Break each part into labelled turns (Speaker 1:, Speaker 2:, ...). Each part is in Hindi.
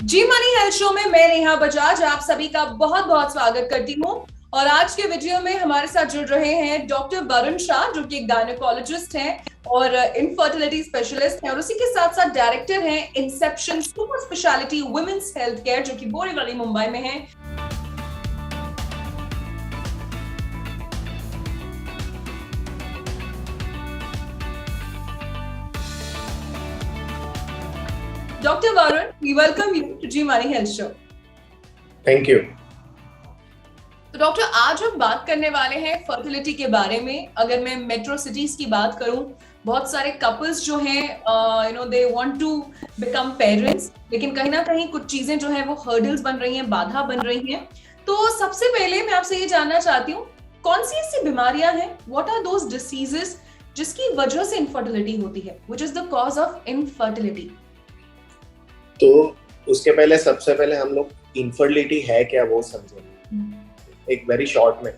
Speaker 1: जी मनी हेल्थ शो में मैं नेहा बजाज आप सभी का बहुत बहुत स्वागत करती हूँ। और आज के वीडियो में हमारे साथ जुड़ रहे हैं डॉक्टर वरुण शाह, जो कि एक गायनेकोलॉजिस्ट हैं और इनफर्टिलिटी स्पेशलिस्ट हैं, और उसी के साथ साथ डायरेक्टर हैं Inception super speciality women's health care, जो कि बोरीवली मुंबई में है। Doctor Varun, we welcome you to Zee money health show.
Speaker 2: Thank you.
Speaker 1: तो डॉक्टर, आज हम बात करने वाले हैं फर्टिलिटी के बारे में। अगर मैं मेट्रो सिटीज की बात करूं, बहुत सारे कपल्स जो हैं they want to become parents, लेकिन कहीं ना कहीं कुछ चीजें जो है वो हर्डल्स बन रही हैं, बाधा बन रही हैं। तो सबसे पहले मैं आपसे ये जानना चाहती हूँ, कौन सी ऐसी बीमारियां हैं, व्हाट आर दोज डिसीजेस जिसकी वजह से इनफर्टिलिटी होती है, which is the cause of infertility?
Speaker 2: तो उसके पहले सबसे पहले हम लोग इनफर्टिलिटी है क्या वो समझेंगे एक वेरी शॉर्ट में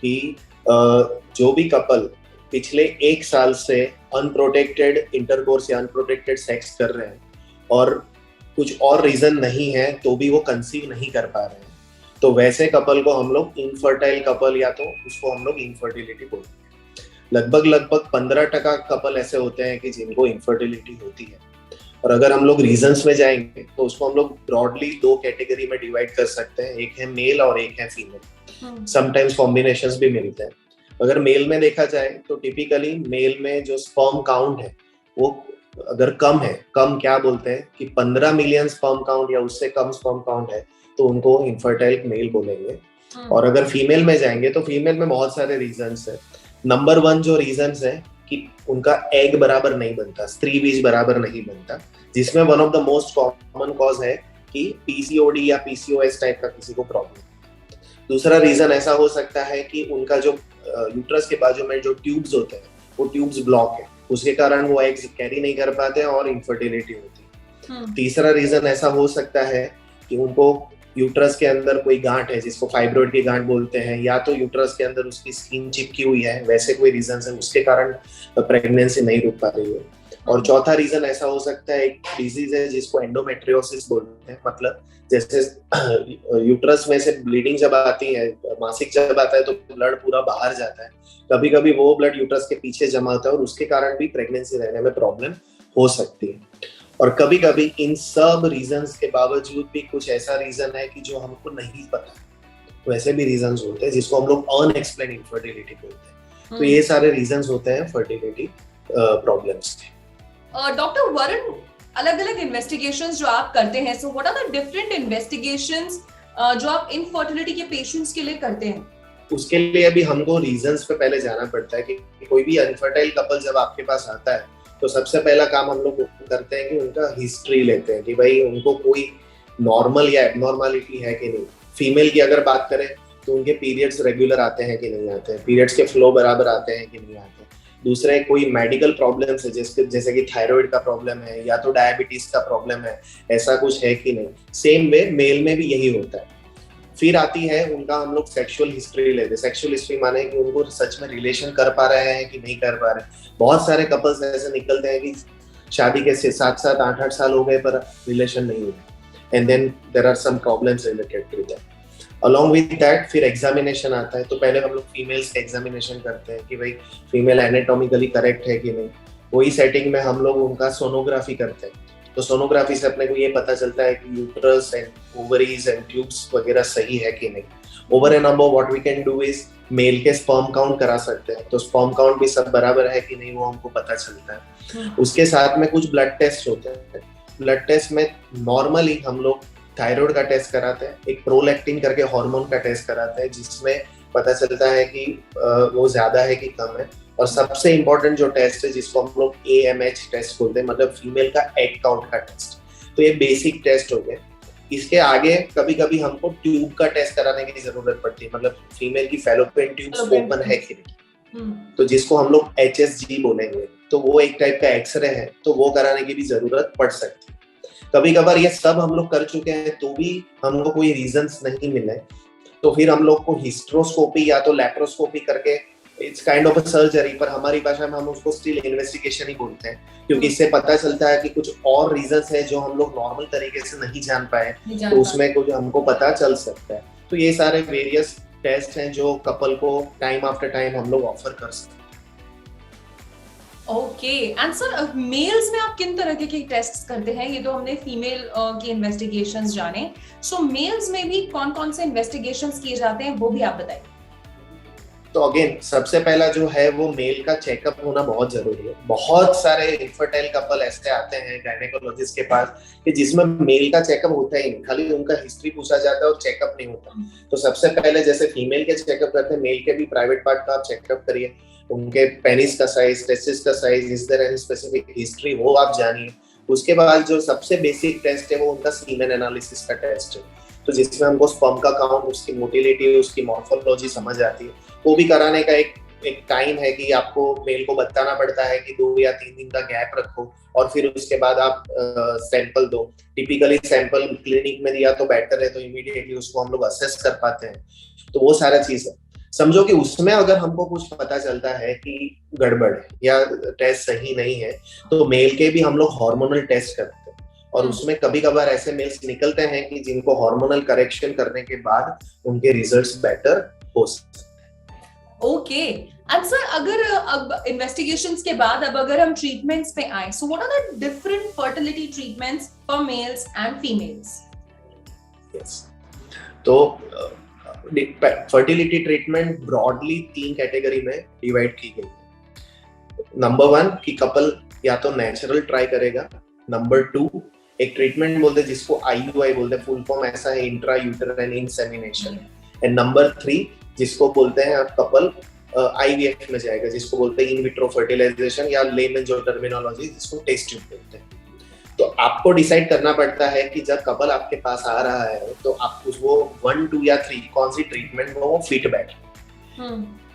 Speaker 2: कि जो भी कपल पिछले 1 साल से अनप्रोटेक्टेड इंटरकोर्स या अनप्रोटेक्टेड सेक्स कर रहे हैं और कुछ और रीजन नहीं है तो भी वो कंसीव नहीं कर पा रहे हैं, तो वैसे कपल को हम लोग इनफर्टाइल कपल या तो उसको हम लोग इनफर्टिलिटी बोलते हैं। लगभग 15% कपल ऐसे होते हैं कि जिनको इनफर्टिलिटी होती है। और अगर हम लोग रीजंस में जाएंगे तो उसको हम लोग ब्रॉडली 2 कैटेगरी में डिवाइड कर सकते हैं, एक है मेल और एक है फीमेल। समटाइम्स कॉम्बिनेशंस भी मिलते हैं। अगर मेल में देखा जाए तो टिपिकली मेल में जो स्पर्म काउंट है वो अगर कम है, कम क्या बोलते हैं कि 15 मिलियन स्पर्म काउंट या उससे कम स्पर्म काउंट है तो उनको इनफर्टाइल मेल बोलेंगे। और अगर फीमेल में जाएंगे तो फीमेल में बहुत सारे रीजंस है। नंबर 1 जो रीजंस है कि उनका एग बराबर नहीं बनता, स्त्री बीज बराबर नहीं बनता, जिसमें one of the most common cause है कि पीसीओडी या पीसीओएस टाइप का किसी को प्रॉब्लम। दूसरा रीजन ऐसा हो सकता है कि उनका जो यूट्रस के बाजू में जो ट्यूब्स होते हैं वो ट्यूब्स ब्लॉक है, उसके कारण वो एग्स कैरी नहीं कर पाते हैं और इनफर्टिलिटी होती है। तीसरा रीजन ऐसा हो सकता है कि उनको यूट्रस के अंदर कोई गांठ है जिसको फाइब्रोइड की गांठ बोलते हैं, या तो यूट्रस के अंदर उसकी स्किन चिपकी हुई है, वैसे कोई रीजन है उसके कारण प्रेगनेंसी नहीं रुक पा रही है। और चौथा रीजन ऐसा हो सकता है, एक डिजीज है जिसको एंडोमेट्रियोसिस बोलते हैं, मतलब जैसे यूट्रस में से ब्लीडिंग जब आती है, मासिक जब आता है तो ब्लड पूरा बाहर जाता है, कभी कभी वो ब्लड यूट्रस के पीछे जमा होता है और उसके कारण भी प्रेगनेंसी रहने में प्रॉब्लम हो सकती है। और कभी कभी इन सब रीजंस के बावजूद भी कुछ ऐसा रीजन है कि जो हमको नहीं पता, वैसे भी रीजंस होते हैं जिसको हम लोग अनएक्सप्लेन इनफर्टिलिटी बोलते हैं। तो ये सारे रीजंस होते हैं फर्टिलिटी प्रॉब्लम्स के।
Speaker 1: डॉक्टर वरुण, अलग अलग इन्वेस्टिगेशंस जो आप करते हैं, so what are the different investigations जो आप इनफर्टिलिटी के पेशेंट्स के लिए करते हैं?
Speaker 2: उसके लिए अभी हमको रीजंस पे पहले जाना पड़ता है कि कोई भी अनफर्टाइल कपल जब आपके पास आता है तो सबसे पहला काम हम लोग करते हैं कि उनका हिस्ट्री लेते हैं कि भाई उनको कोई नॉर्मल या एबनॉर्मलिटी है कि नहीं। फीमेल की अगर बात करें तो उनके पीरियड्स रेगुलर आते हैं कि नहीं आते हैं, पीरियड्स के फ्लो बराबर आते हैं कि नहीं आते हैं। दूसरे कोई मेडिकल प्रॉब्लम्स है जैसे कि थायराइड का प्रॉब्लम है या तो डायबिटीज का प्रॉब्लम है, ऐसा कुछ है कि नहीं। सेम वे मेल में भी यही होता है। फिर आती है उनका हम लोग सेक्सुअल हिस्ट्री लेते हैं। सेक्सुअल हिस्ट्री माने कि उनको सच में रिलेशन कर पा रहे हैं कि नहीं कर पा रहे। बहुत सारे कपल्स ऐसे निकलते हैं कि शादी के 7-7 8-8 साल हो गए पर रिलेशन नहीं हुए, and then there are some problems related to that. Along with that फिर एग्जामिनेशन आता है। तो पहले हम लोग फीमेल्स का एग्जामिनेशन करते हैं कि भाई फीमेल एनाटॉमिकली करेक्ट है कि नहीं। वही सेटिंग में हम लोग उनका सोनोग्राफी करते हैं। तो सोनोग्राफी से अपने को ये पता चलता है कि uterus and ovaries and tubes वगैरह सही है कि नहीं। Over and above what we can do is male के स्पर्म काउंट करा सकते हैं, तो स्पर्म काउंट भी सब बराबर है कि नहीं वो हमको पता चलता है। उसके साथ में कुछ ब्लड टेस्ट होते हैं। ब्लड टेस्ट में नॉर्मली हम लोग थायराइड का टेस्ट कराते हैं, एक प्रोलैक्टिन करके हार्मोन का टेस्ट कराते हैं जिसमें पता चलता है कि वो ज्यादा है कि कम है। और सबसे इम्पोर्टेंट जो टेस्ट है जिसको हम लोग AMH टेस्ट बोलते हैं, मतलब फीमेल का एग काउंट का टेस्ट। तो ये बेसिक टेस्ट हो गए। इसके आगे कभी कभी हमको ट्यूब का टेस्ट कराने की जरूरत पड़ती है, मतलब फीमेल की फैलोपियन ट्यूब्स ओपन है कि नहीं, तो जिसको हम लोग HSG बोलेंगे। तो वो एक टाइप का एक्सरे है, तो वो कराने की भी जरूरत पड़ सकती है। कभी कभार ये सब हम लोग कर चुके हैं तो भी हमको कोई रीजंस नहीं मिले, तो फिर हम लोग को हिस्ट्रोस्कोपी या तो लैप्रोस्कोपी करके it's kind of a surgery, पर हमारी भाषा में हम उसको स्टिल इन्वेस्टिगेशन ही बोलते हैं, क्योंकि इससे पता चलता है कि कुछ और रीजंस है जो हम लोग नॉर्मल तरीके से नहीं जान पाए, तो उसमें कुछ हमको पता चल सकता है। तो ये सारे वेरियस टेस्ट हैं जो कपल को टाइम आफ्टर टाइम हम लोग ऑफर कर सकते हैं।
Speaker 1: ओके, एंड सर मेल्स में आप किन तरह के टेस्ट करते हैं? ये तो हमने फीमेल की इन्वेस्टिगेशंस जाने, सो मेल्स में भी कौन कौन से इन्वेस्टिगेशंस किए जाते हैं वो भी आप बताइए।
Speaker 2: तो अगेन सबसे पहला जो है वो मेल का चेकअप होना बहुत जरूरी है। बहुत सारे इनफर्टाइल कपल ऐसे आते हैं गायनेकोलॉजिस्ट के पास कि जिसमें मेल का चेकअप होता ही नहीं, खाली उनका हिस्ट्री पूछा जाता है और चेकअप नहीं होता। तो सबसे पहले जैसे फीमेल के चेकअप करते हैं, मेल के भी प्राइवेट पार्ट का आप चेकअप करिए, उनके पेनिस का साइज, टेस्टिस का size, is there any specific history, वो आप जानिए। उसके बाद जो सबसे बेसिक टेस्ट है वो उनका सीमेन एनालिसिस का टेस्ट है, तो जिसमें हमको स्पर्म का काउंट, उसकी मोटिलिटी, उसकी मॉर्फोलॉजी समझ आती है। वो भी कराने का एक टाइम है कि आपको मेल को बताना पड़ता है कि 2 या 3 दिन का गैप रखो और फिर उसके बाद आप सैंपल दो। टिपिकली सैंपल क्लिनिक में दिया तो बेटर है, तो इमीडिएटली उसको हम लोग असेस कर पाते हैं। तो वो सारा चीज है। समझो कि उसमें अगर हमको कुछ पता चलता है कि गड़बड़ है या टेस्ट सही नहीं है, तो मेल के भी हम लोग हार्मोनल टेस्ट करते हैं, और उसमें कभी कभार ऐसे मेल्स निकलते हैं कि जिनको हार्मोनल करेक्शन करने के बाद उनके रिजल्ट्स बेटर हो सकते हैं।
Speaker 1: ओके, एंड सर अगर अब इन्वेस्टिगेशंस के बाद अब अगर हम ट्रीटमेंट्स पे आए, so what are the different fertility treatments for males and females?
Speaker 2: Yes, तो फर्टिलिटी ट्रीटमेंट ब्रॉडली 3 कैटेगरी में डिवाइड की गई है। नंबर 1 कि कपल या तो नेचुरल ट्राई करेगा। नंबर 2 एक ट्रीटमेंट बोलते हैं जिसको IUI बोलते हैं, फुल फॉर्म ऐसा है, intra uterine insemination. And number 3 जिसको बोलते हैं आप कपल IVF में जाएगा, जिसको बोलते हैं इन विट्रो फर्टिलाइजेशन, या लेमन जो टर्मिनोलॉजी जिसको टेस्ट ट्यूब बोलते हैं। तो आपको डिसाइड करना पड़ता है कि जब कपल आपके पास आ रहा है तो आप वो 1, 2 या 3 कौन सी ट्रीटमेंट वो फिट बैठे।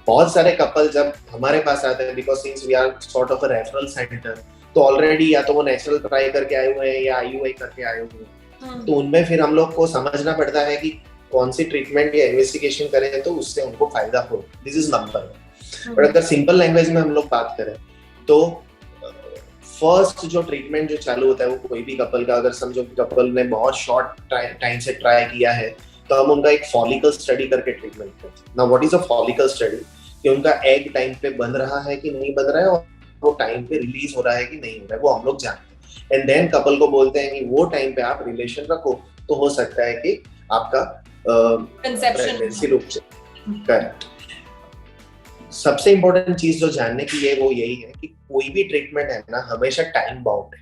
Speaker 2: बहुत सारे कपल जब हमारे पास आते हैं, because since we are sort of a referral centre, तो ऑलरेडी या तो वो नेचुरल ट्राई करके आए हुए हैं या IUI करके आए हुए हैं। तो उनमें फिर हम लोग को समझना पड़ता है कि कौन सी ट्रीटमेंट या इन्वेस्टिगेशन करें तो उससे उनको फायदा हो। This is number 1। पर अगर सिंपल लैंग्वेज में हम लोग बात करें तो फर्स्ट जो ट्रीटमेंट जो चालू होता है वो कोई भी कपल का, अगर समझो कि कपल ने बहुत शॉर्ट टाइम से ट्राई किया है, तो हम उनका एक फॉलिकल स्टडी करके ट्रीटमेंट करते हैं। Now what is a follicle study? कि उनका एग टाइम पे बन रहा है कि नहीं बन रहा है, और वो टाइम पे रिलीज हो रहा है कि नहीं हो रहा है, वो हम लोग जानते हैं। एंड देन कपल को बोलते हैं कि वो टाइम पे आप रिलेशन रखो, तो हो सकता है कि आपका प्रेगनेंसी रुक जाए। करेक्ट। सबसे इंपॉर्टेंट चीज जो जानने की है वो यही है कि कोई भी ट्रीटमेंट है ना, हमेशा टाइम बाउंड है।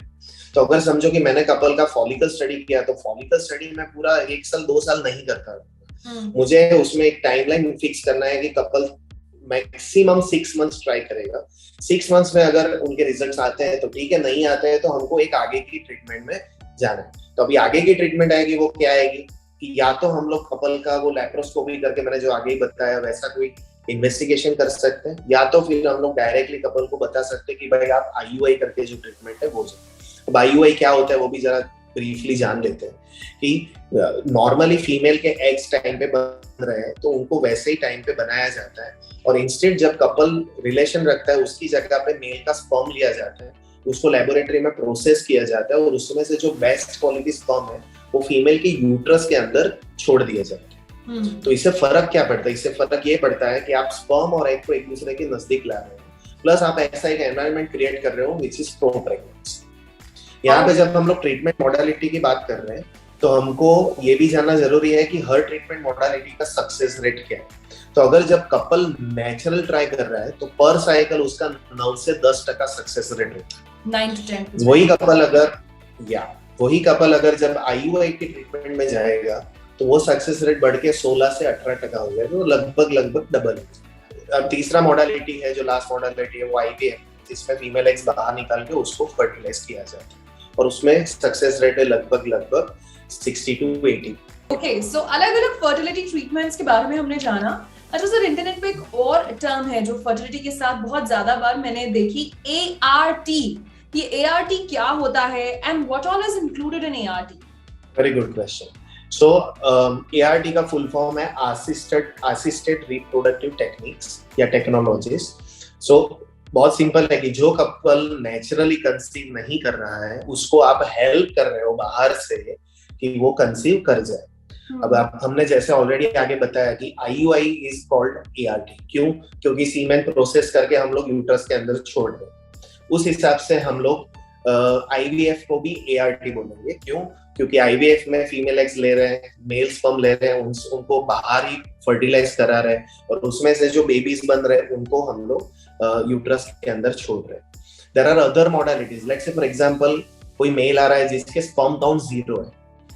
Speaker 2: तो अगर समझो कि मैंने कपल का फॉलिकल स्टडी किया, तो फॉलिकल स्टडी में पूरा 1 साल 2 साल नहीं करता। मुझे उसमें एक टाइमलाइन फिक्स करना है कि कपल मैक्सिमम 6 मंथ्स ट्राई करेगा। 6 मंथ्स में अगर उनके रिजल्ट्स आते हैं तो ठीक है, नहीं आते हैं तो हमको एक आगे की ट्रीटमेंट में जाना है। तो अभी आगे की ट्रीटमेंट आएगी, वो क्या आएगी कि या तो हम लोग कपल का वो लैप्रोस्कोपी करके, मैंने जो आगे ही बताया वैसा कोई इन्वेस्टिगेशन कर सकते हैं, या तो फिर हम लोग डायरेक्टली कपल को बता सकते हैं कि भाई आप IUI करके जो ट्रीटमेंट है वो जाए। अब IUI क्या होता है वो भी जरा ब्रीफली जान लेते हैं कि नॉर्मली फीमेल के एग्स टाइम पे बन रहे हैं तो उनको वैसे ही टाइम पे बनाया जाता है, और इंस्टेड जब कपल रिलेशन रखता है उसकी जगह पे मेल का स्पर्म लिया जाता है, उसको लेबोरेटरी में प्रोसेस किया जाता है, और उसमें से जो बेस्ट क्वालिटी स्पर्म है वो फीमेल के यूट्रस के अंदर छोड़ दिया जाता है। तो इससे फर्क क्या पड़ता है? इससे फर्क ये पड़ता है कि आप स्पर्म और एग को एक दूसरे के नजदीक ला रहे हो, प्लस आप ऐसा एक एनवायरनमेंट क्रिएट कर रहे हो विच इज प्रो प्रेगनेंसी। यहाँ पे जब हम लोग ट्रीटमेंट मॉडलिटी की बात कर रहे हैं तो हमको ये भी जानना जरूरी है कि हर ट्रीटमेंट मॉडलिटी का सक्सेस रेट क्या है। तो अगर जब कपल नेचुरल ट्राई कर रहा है तो पर साइकिल उसका 9 से 10% सक्सेस रेट रहता है।
Speaker 1: 9 to 10%।
Speaker 2: वही कपल अगर जब IUI की ट्रीटमेंट में जाएगा तो वो सक्सेस रेट बढ़ के 16 से 18% हो गया, तो लगभग डबल। अब तीसरा मॉडलिटी है जो लास्ट मॉडलिटी है वो IVF, जिसमें फीमेल एग्स बाहर निकाल के उसको फर्टिलाइज किया जाता है, और उसमें सक्सेस रेट है लगभग 60 to 80। ओके,
Speaker 1: सो अलग-अलग फर्टिलिटी ट्रीटमेंट्स के बारे में हमने जाना। अच्छा सर, इंटरनेट पे एक और टर्म है जो फर्टिलिटी के साथ बहुत ज्यादा बार मैंने देखी, ART। ये ART क्या होता है and what all is included in ART?
Speaker 2: Very good question. So ART का फुल फॉर्म है असिस्टेड रिप्रोडक्टिव टेक्निक्स या टेक्नोलॉजीज। सो बहुत सिंपल है कि जो कपल नेचुरली कंसीव नहीं कर रहा है उसको आप हेल्प कर रहे हो बाहर से कि वो कंसीव कर जाए। अब हमने जैसे ऑलरेडी आगे बताया कि IUI इज कॉल्ड ART, क्यों? क्योंकि सीमेन प्रोसेस करके हम लोग यूट्रस के अंदर छोड़ रहे हैं। उस हिसाब से हम लोग IVF को भी ART बोलेंगे। क्यों? क्योंकि IVF में फीमेल एग्स ले रहे हैं, मेल स्पर्म ले रहे हैं, उनको बाहर ही फर्टिलाइज करा रहे हैं और उसमें से जो बेबीज बन रहे हैं उनको हम लोग यूट्रस के अंदर छोड़ रहे हैं। There are other modalities, let's say for example कोई मेल आ रहा है जिसके स्पर्म काउंट 0 है,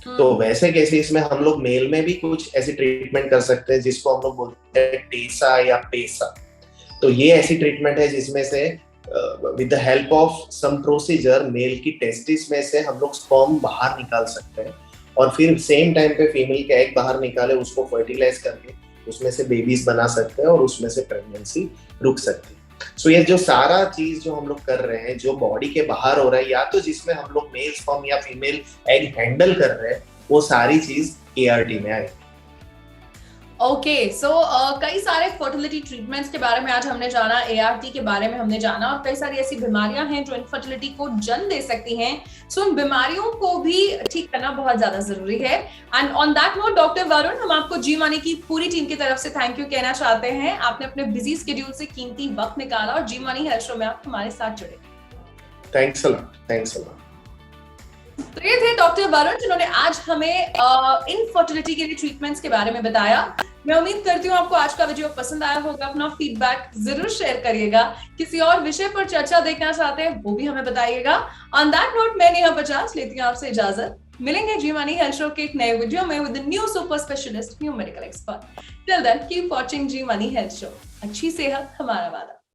Speaker 2: तो वैसे केसेस में हम लोग मेल में भी कुछ ऐसी ट्रीटमेंट कर सकते हैं जिसको हम लोग बोलते हैं टेसा या पेसा। तो ये ऐसी ट्रीटमेंट है जिसमें से with the help of some procedure male की टेस्टिस में से हम लोग स्पर्म बाहर निकाल सकते हैं और फिर सेम टाइम पे फीमेल के एग बाहर निकाले उसको फर्टिलाइज करके उसमें से बेबीज बना सकते हैं और उसमें से प्रेगनेंसी रुक सकती है। सो ये जो सारा चीज जो हम लोग कर रहे हैं जो बॉडी के बाहर हो रहा है या तो जिसमें हम लोग मेल स्पर्म या फीमेल एग हैंडल कर रहे हैं वो सारी चीज ART में आएगी।
Speaker 1: ओके, सो कई सारे फर्टिलिटी ट्रीटमेंट्स के बारे में आज हमने जाना, ART के बारे में हमने जाना और कई सारी ऐसी बीमारियां हैं जो इनफर्टिलिटी को जन्म दे सकती हैं। सो उन बीमारियों को भी ठीक करना बहुत ज्यादा जरूरी है। And on that note doctor Varun, हम आपको जी मनी की पूरी टीम की तरफ से थैंक यू कहना चाहते हैं। आपने अपने बिजी शेड्यूल से कीमती वक्त निकाला और जी मनी हेल्थ शो में आप हमारे साथ जुड़े।
Speaker 2: Thanks a lot.
Speaker 1: तो ये थे डॉक्टर वरुण जिन्होंने आज हमें इनफर्टिलिटी के लिए ट्रीटमेंट्स के बारे में बताया। मैं उम्मीद करती हूँ आपको आज का वीडियो पसंद आया होगा। अपना फीडबैक जरूर शेयर करिएगा। किसी और विषय पर चर्चा देखना चाहते हैं वो भी हमें बताइएगा। ऑन दैट नोट मैं नेहा बजाज लेती हूँ आपसे इजाजत। मिलेंगे जी मनी हेल्थ शो के एक नए वीडियो में with new super specialist, new medical expert. Till then keep watching Zee money health show. अच्छी सेहत हमारा वादा।